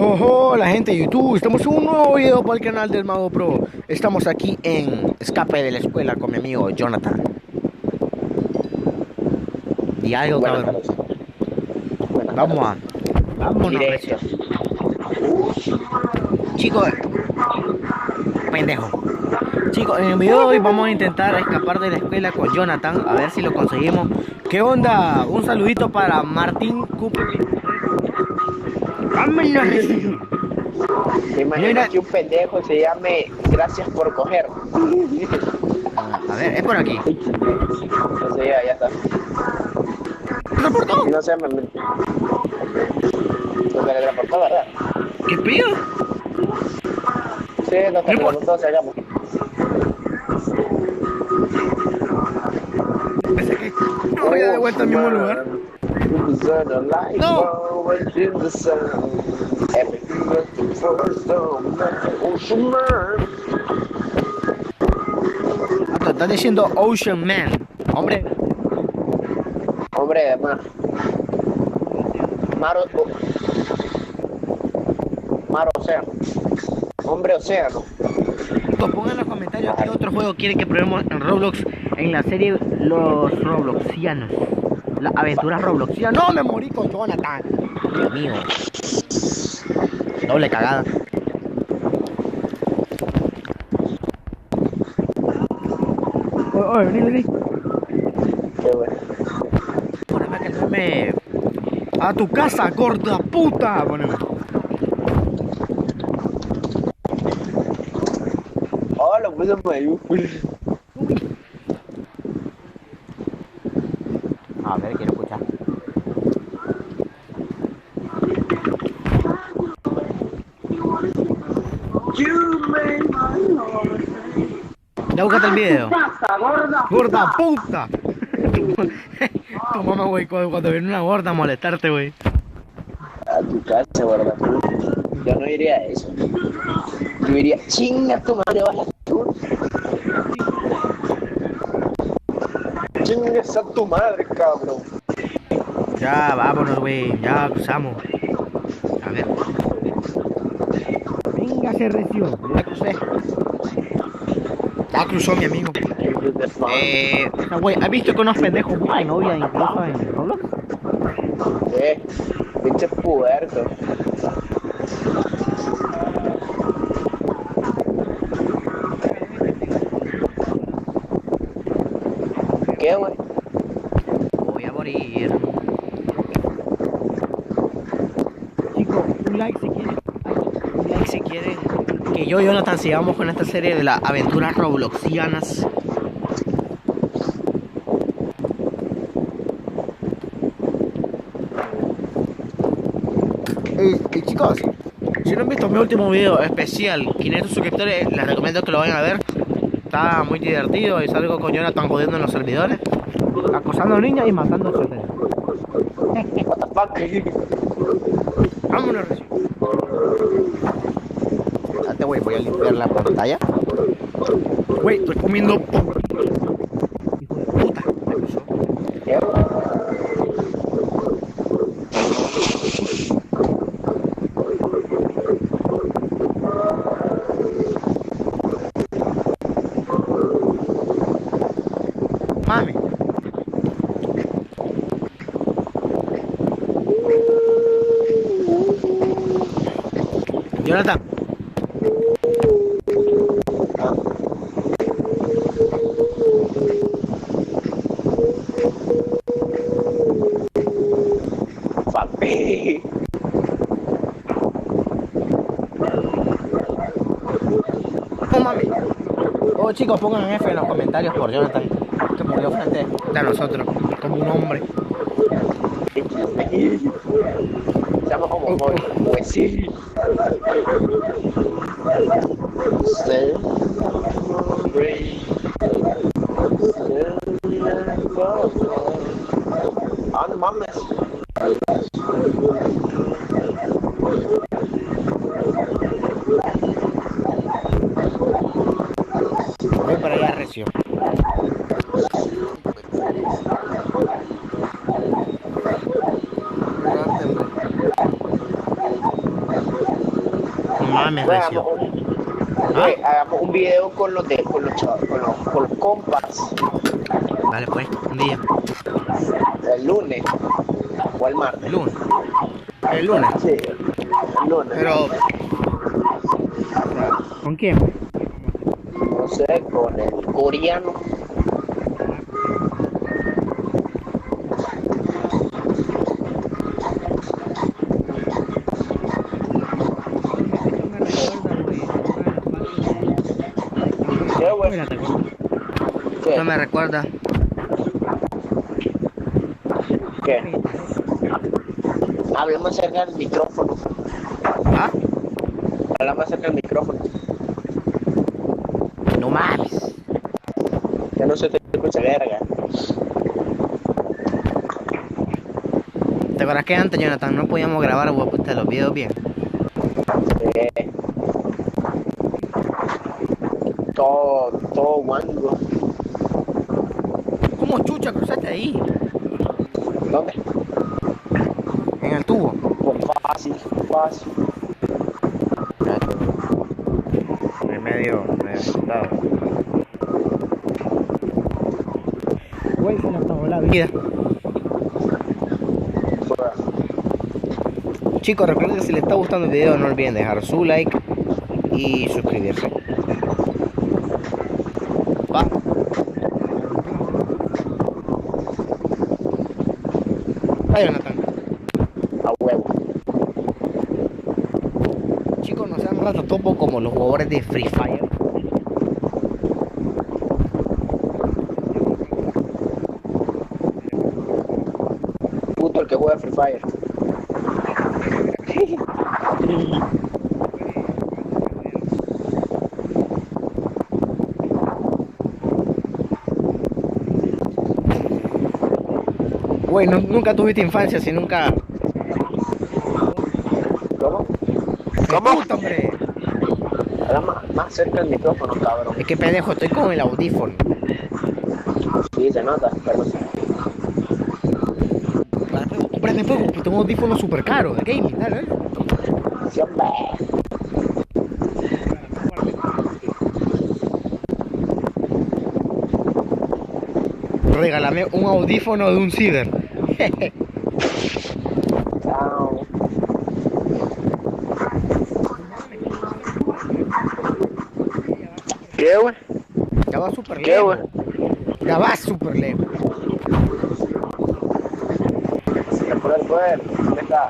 Hola gente de YouTube, estamos en un nuevo video para el canal del Mago Pro. Estamos aquí en Escape de la Escuela con mi amigo Jonathan. Di algo, Buenas cabrón. tardes. Buenas Vamos tardes. a... Vámonos, Directo. recio. Chicos, pendejo. Chicos, en el video de hoy vamos a intentar escapar de la escuela con Jonathan. A ver si lo conseguimos. ¿Qué onda? Un saludito para Martín Cooper. Vámonos, recio. ¿Te imaginas que un pendejo se llame Gracias por coger? A ver, es por aquí. No sé, ya está. ¿Transportó? No sé, me teletransportó, ¿verdad? ¿Qué pido? Sí, nos teletransportó, se hagamos. Pensé que no había de vuelta al mismo lugar. No. Ah, te estás diciendo Ocean Man. Hombre, Hombre, mar océano. Hombre océano. chicos, pongan en los comentarios qué otro juego quieren que probemos en Roblox en la serie Los Robloxianos. Las aventuras Robloxianas. No, me morí con Jonathan. Dios mío. Doble cagada. Oye, vení. Qué bueno. Poneme que no me... A tu casa, gorda puta. Poneme. Oh, lo puse en mayúscula. A ver, quiero escuchar. Ya buscaste el video. Gorda puta. Tu mamá, güey, cuando viene una gorda a molestarte, güey. A tu casa, ¿verdad? Yo no diría eso. Yo diría, chinga tu madre, vas a tú. Chingas a tu madre, cabrón. Ya, vámonos, güey. Ya cruzamos. A ver. Venga, se reció. Ya crucé. Ya cruzó mi amigo. Güey, ¿has visto que unos pendejos hay novia incluso en Roblox? Pinche puerto. ¿Qué, güey? Voy a morir. Chicos, un like si quieren. Un like si quieren que yo y Jonathan sigamos con esta serie de las aventuras robloxianas. Y chicos, si no han visto mi último video especial, 500 suscriptores, les recomiendo que lo vayan a ver. Está muy divertido y salgo con Jonathan jodiendo en los servidores, acosando a niñas y matando a choteros. What the fuck? Vámonos, recién. Espérate, güey, voy a limpiar la pantalla. Güey, estoy comiendo. Hijo de puta, me cruzó. ¿Qué, güey? Mami. Jonathan. Papi. Oh, mami. Oh, chicos, pongan F en los comentarios por Jonathan, que murió frente a nosotros, como un hombre. Seamos homofóbicos. Pues sí. Ah, no mames. Voy para allá, recio. mames, recio. Hagamos un video con los con los compas Vale, pues, un día. el lunes o el martes. El lunes. El lunes. Sí, el lunes. Pero... ¿Con quién? No sé, con el coreano. ¿Qué, güey? ¿Qué? No me recuerda. ¿Qué? Hablamos cerca del micrófono. ¿Ah? Hablamos cerca del micrófono. No mames. Ya no se te escucha verga. ¿Te acuerdas que antes, Jonathan, no podíamos grabar los videos bien? Todo guango. ¿Cómo chucha cruzaste ahí? ¿Dónde? En el tubo. Pues fácil. Medio asustado. Güey, se nos acabó la vida. Chicos, recuerden que si les está gustando el video no olviden dejar su like y suscribirse. Va. Va, Jonathan. A huevo. Chicos, no sean ratatopo como los jugadores de Free Fire. Puto el que juega Free Fire. Güey, nunca tuviste infancia, si nunca... ¿Cómo? ¿Cómo? Puta, hombre. Habla más cerca del micrófono, cabrón. Es que pendejo, estoy con el audífono. Sí, se nota, pero sí. Prende fuego, que tengo un audífono super caro de gaming, dale. Sí, hombre. Regálame un audífono de un ciber. Chao. ¿Qué, güey? Ya va super ¿Qué, güey? lejos. Ya va super lejos. El poder. ¿Dónde está?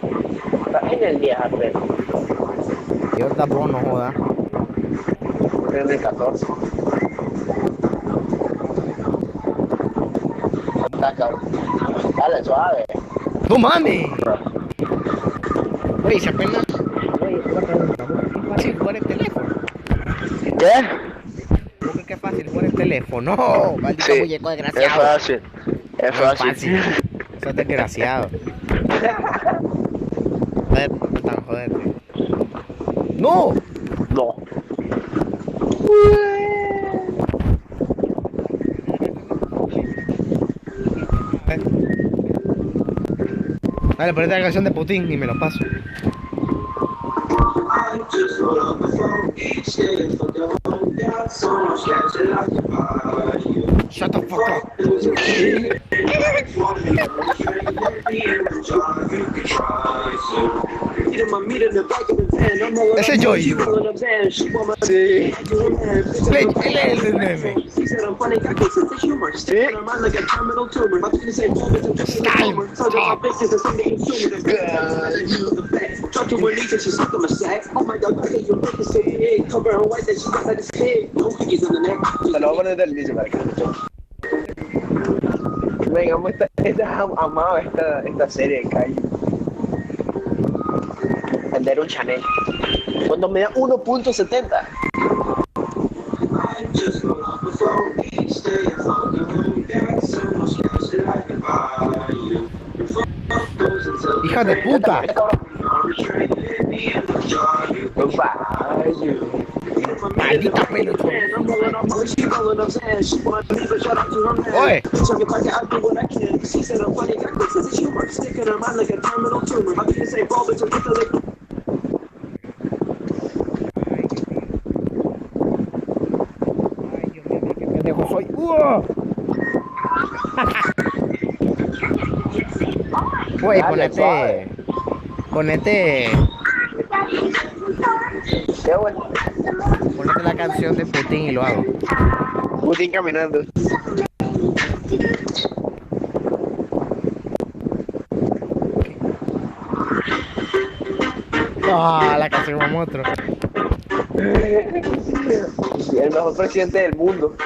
Está en el 10, Arben. Y ahorita vos no jodas. En el 14. Está cabrón. Dale, suave. ¡No mames! Güey, se apenas... Güey, una pregunta. ¿Es fácil jugar el teléfono? ¿Qué? ¿Vos crees que es fácil jugar el teléfono? No, maldito Sí, muñeco es desgraciado. fácil. Es No fácil. Eso es desgraciado. Joder, tan joderte. ¡No! No. Dale, ponete la canción de Putin y me lo paso. Shut the fuck up. Ese es Joy. Sí. Él es el meme. Se lo voy a poner del inicio para que lo escuchen. Venga, amado esta serie de Kai. Vender un Chanel. Cuando me da 1.70. Hija de puta. Maldita peluchón. Oye. Güey, Dale, suave. ponete, Qué güey. ponete la canción de Putin y lo hago. Putin caminando. Ah, la canción como otro. El mejor presidente del mundo.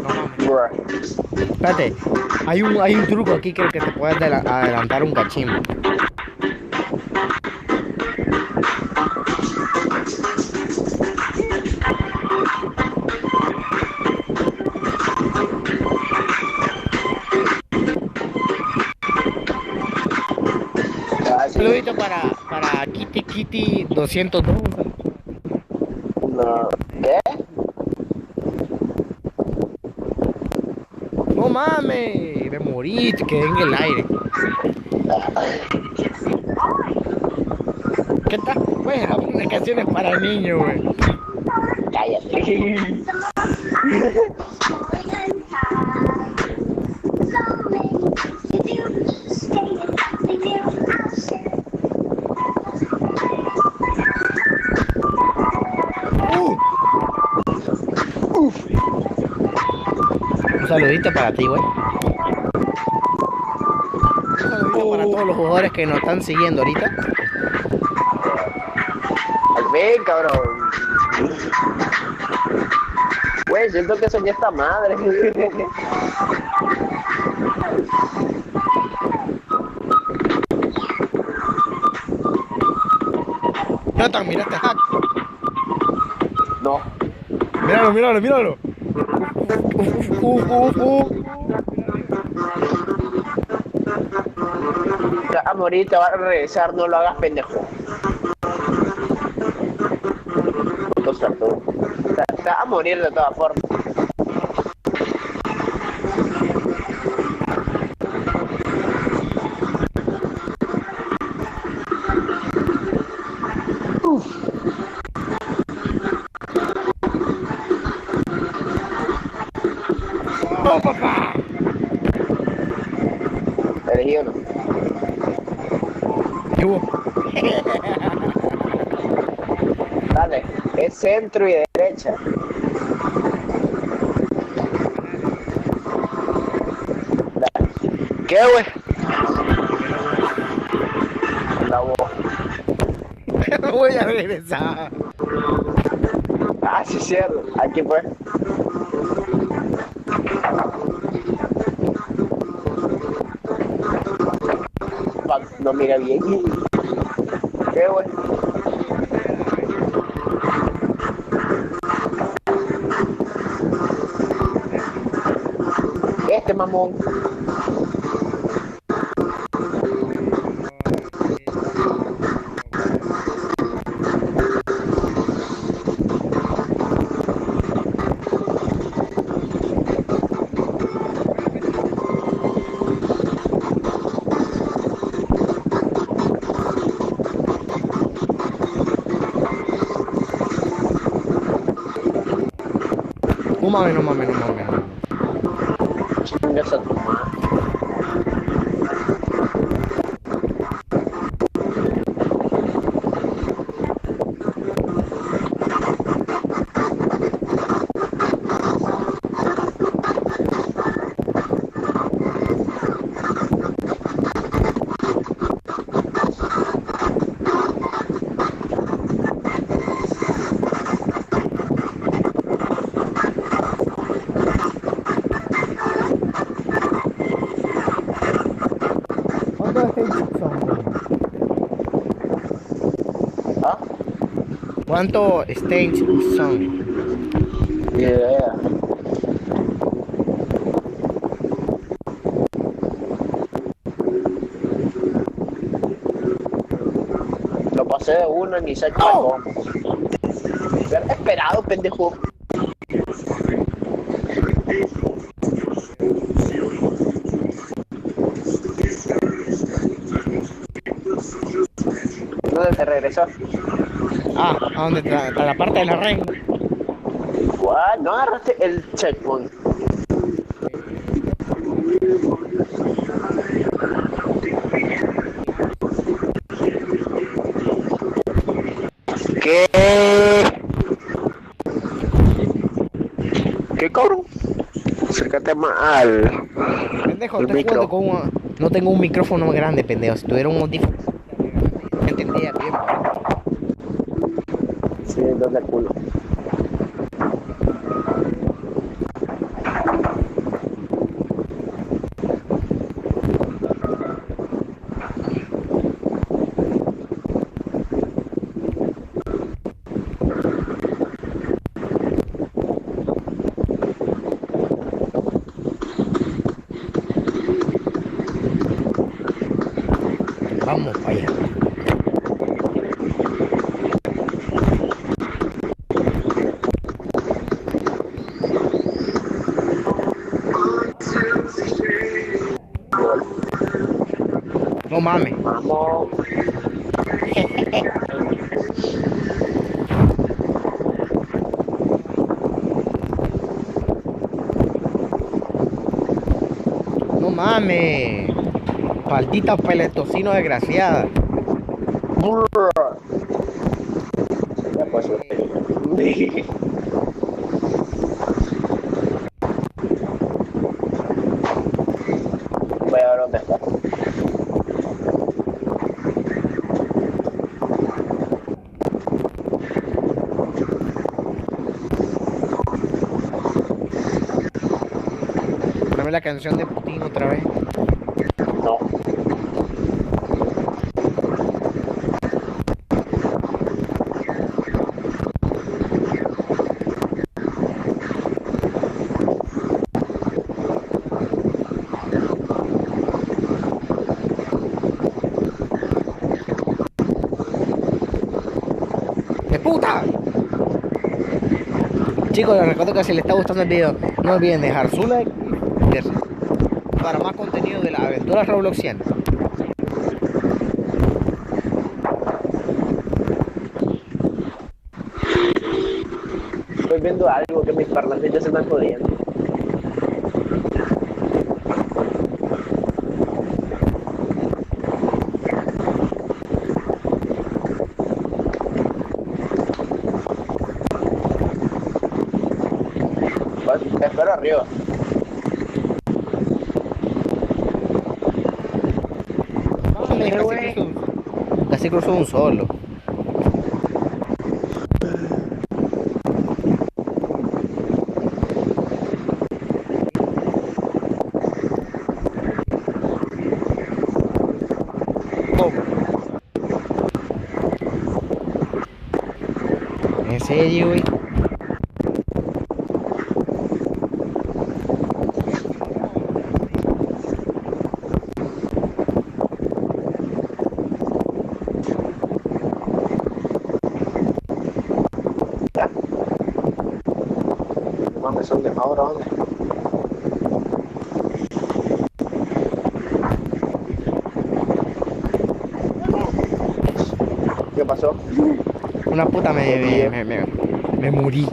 No mames. Bruh. Espérate, hay un truco aquí que te puede adelantar un cachimbo. Ah, Un sí. saludito para Kitty Kitty 202. No. ¿Qué? No mames, me morí, te quedé en el aire. ¿Qué tal? Güey, unas canciones para niños, güey. Cállate. Uh, Un saludito para ti, güey. Un saludito para todos los jugadores que nos están siguiendo ahorita. Al fin, cabrón. Güey, siento que soñé esta madre. Jonathan, mira este hack. No. Míralo, míralo, míralo. Te vas a morir, te vas a regresar, no lo hagas, pendejo. Puto sartón. Te vas a morir de todas formas. ¡Oh, papá! Elegí uno. ¿Qué hubo? Dale, es centro y derecha. Dale. ¿Qué, güey? La voz. No voy a regresar. Ah, sí, cierto. Aquí fue. Fuck, no mira bien. ¿Qué, güey? Este mamón. No mames, no mames, no mames. Chingas a tu madre. ¿Ah? ¿Cuánto stage son? Ni idea. Lo pasé de uno ni sé cómo. Hubiera esperado, pendejo. ¿Dónde te regresó? Ah, ¿A dónde? ¿Para la parte de la reina? ¿What? ¿No agarraste el checkpoint? ¿Qué? ¿Qué cabrón? Acércate más Pendejo, al estoy jugando micro. con un... No tengo un micrófono más grande, pendejo. Si tuviera un audífono me entendía bien. Sí, entonces el culo. Vamos para allá. No mames. Vamos. No mames. Maldita peletocino desgraciada. Ya pues. Voy a ver dónde está. Poneme la canción de Putin otra vez. No. ¡De puta! Chicos, les recuerdo que si les está gustando el video, no olviden dejar su like y suscribirse para más contenido de las aventuras robloxianas. Estoy viendo algo que mis parlantes ya se están jodiendo. Te espero arriba. Casi cruzó un solo. ¿En serio, güey? Mames, son de ahora, ¿dónde? ¿Qué pasó? Una puta me morí.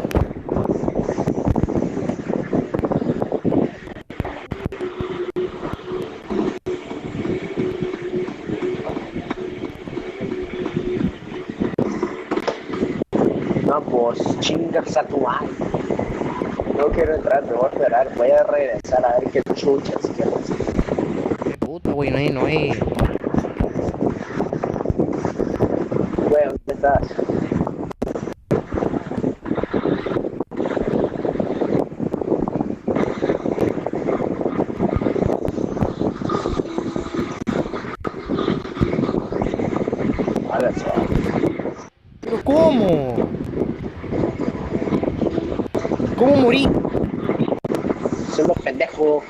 No, pues chingas a tu madre. No quiero entrar, me voy a esperar. Voy a regresar a ver qué chuchas quieres. De puta, güey, no hay. Güey, ¿dónde estás? Ahora sí. ¿Pero cómo? ¿Cómo morí? Son los pendejos.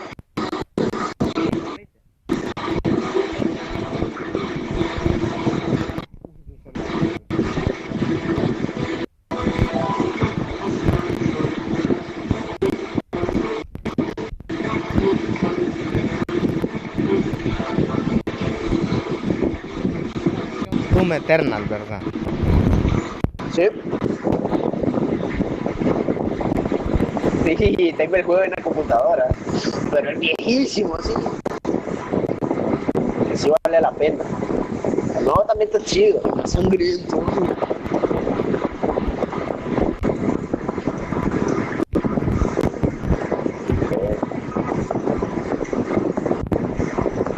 Doom Eternal, ¿verdad? Sí. Sí, tengo el juego en la computadora. Pero es viejísimo, sí. Sí vale la pena. El nuevo también está chido, está sangriento.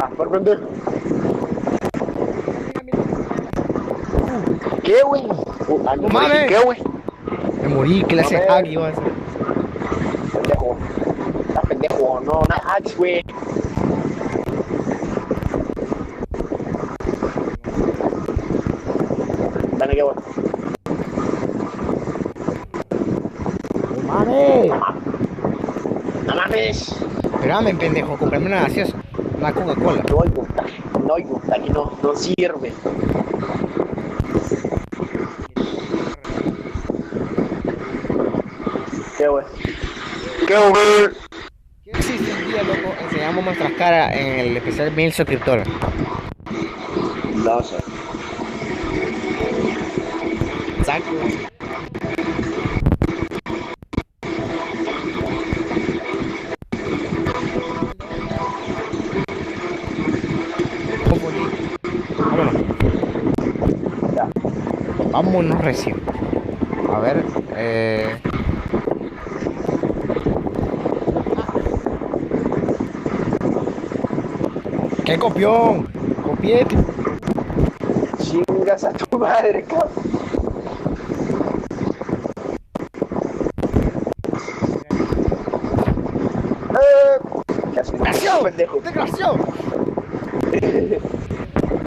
Ah, por pendejo. ¿Qué, güey? ¡No mames! ¿Qué, güey? Me morí, ¿qué le hace hack iba a hacer? Pendejo. Estás pendejo, no es hacks, güey. Dale, que voy. ¡No mames! No mames. Espérame, pendejo, comprarme una gaseosa. Una Coca-Cola. No hay gusta, aquí no sirve. ¿Qué, güey? ¿Qué, güey? ¿Qué existe un día, loco? Enseñamos nuestras caras en el especial 1000 suscriptores. No sé. Saco. Vámonos. Ya. Vámonos recién. A ver, ¡qué copión! Copié. Chingas a tu madre, cabrón. ¿Qué haces? ¡Desgraciado! Pendejo. ¡Desgraciado!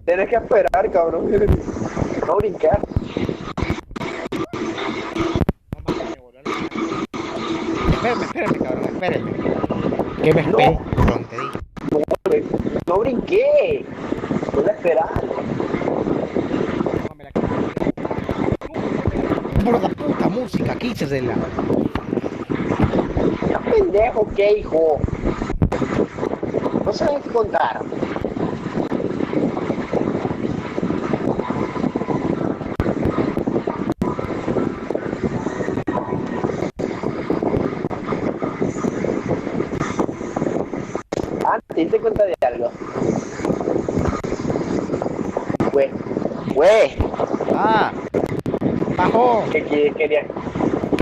Tienes que esperar, cabrón. No brincar. Espérame, cabrón, espérame. ¿Qué me No. esperé? Cabrón, te dije. No brinqué. Voy a esperar. Por la puta música, quítasela. Ya pendejo, ¿qué, hijo? No sabes qué contar. Antes, te cuenta de algo. Güey, Ah, bajó.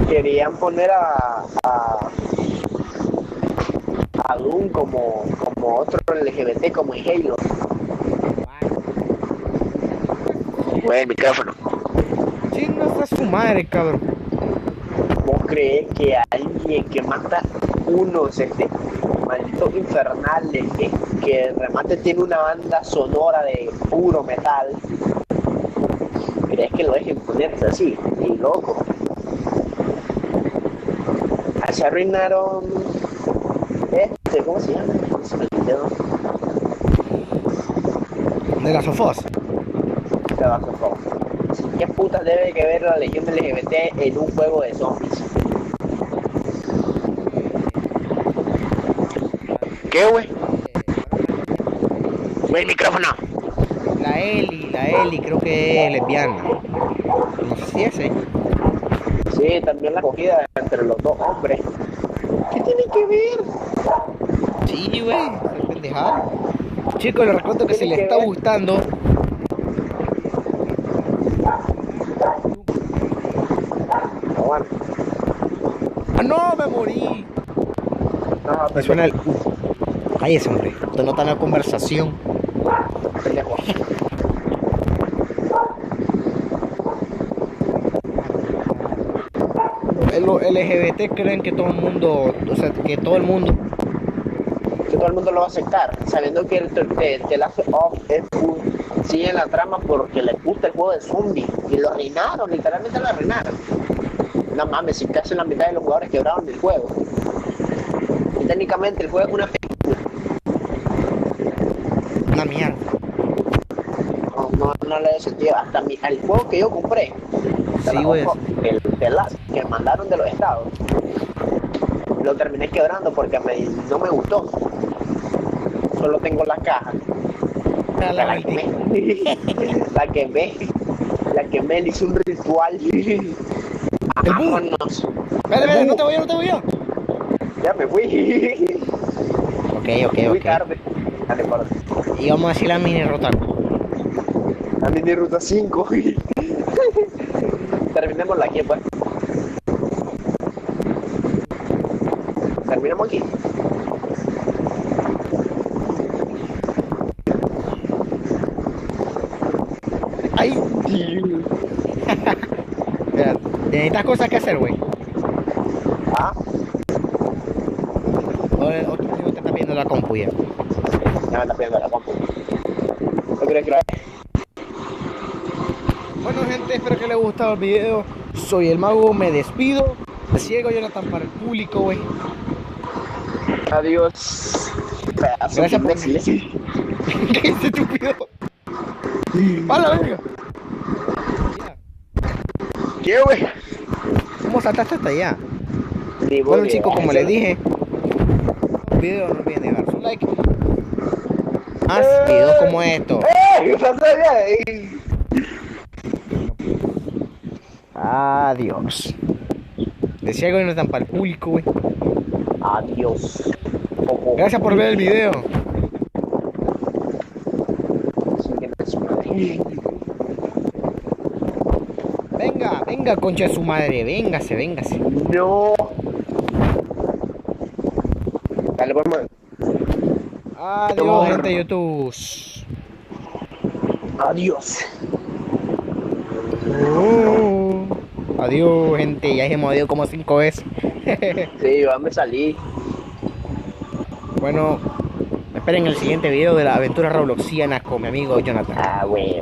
querían poner a Doom como otro LGBT, como en Halo. Güey, el micrófono. Chingas a su madre, cabrón. ¿Vos crees que alguien que mata unos malditos infernales que el remate tiene una banda sonora de puro metal? ¿Crees que lo dejen ponerse así? Y loco. Se arruinaron ¿cómo se llama? Se me olvidó. De las sofás. Se va a sofá. ¿Qué putas debe que ver la legión LGBT en un juego de zombies? ¿Qué, güey? El micrófono. La Eli, creo que es lesbiana. No sé si es, Sí, también la acogida entre los dos hombres. ¿Qué tiene que ver? Sí, güey, es pendejada. Chicos, les recuerdo que si les está gustando. Bueno. ¡Ah, no! ¡Me morí! No, Me suena el. Cállese, hombre. Esto no está en la conversación. pendejo. Los LGBT creen que todo el mundo. O sea, que todo el mundo. Que todo el mundo lo va a aceptar, sabiendo que el Last of Us sigue en la trama porque le gusta el juego de zombies. Y lo arruinaron, literalmente lo arruinaron. No mames, si casi la mitad de los jugadores quebraron el juego. Y técnicamente el juego es una película. Una mierda. No le he sentido. Hasta el juego que yo compré, Sí, güey. el The Last que mandaron de los estados, lo terminé quebrando porque no me gustó. Solo tengo la caja. La quemé. La que Mel hizo un ritual. Vámonos. Espérate, no te voy yo. Ya me fui. Ok. Muy tarde. Dale, para. Y vamos a decir la mini ruta. La mini ruta 5. Terminémosla aquí, pues. Terminamos aquí. ¡Ay! Mira, necesitas cosas que hacer, güey. Ah, O tu amigo te está pidiendo la compu ya. ya me está pidiendo la compu. ¿No quieres grabar? Bueno, gente, espero que les haya gustado el video. Soy el mago, me despido. Me ciego Jonathan para el público, güey. Adiós. Pedazo Gracias de por imbéciles. ¿Qué es estúpido? ¡A la verga! Mira, ¿Qué, güey? ¿cómo saltaste hasta allá? Ni Bueno, voy, chicos, como eso. les dije, el video no olviden dejar su like. Más videos como esto. ¿Qué pasa allá? Adiós. Decía algo Jonathan para el público, güey. Adiós. Como Gracias por ver el video. Venga, concha de su madre. Véngase. No. Dale, pues, man. Adiós, gente de YouTube. Adiós. Adiós, gente. Ya hemos ido como 5 veces. Sí, ya me salí. Bueno, esperen el siguiente video de las aventuras robloxianas con mi amigo Jonathan. Ah, güey.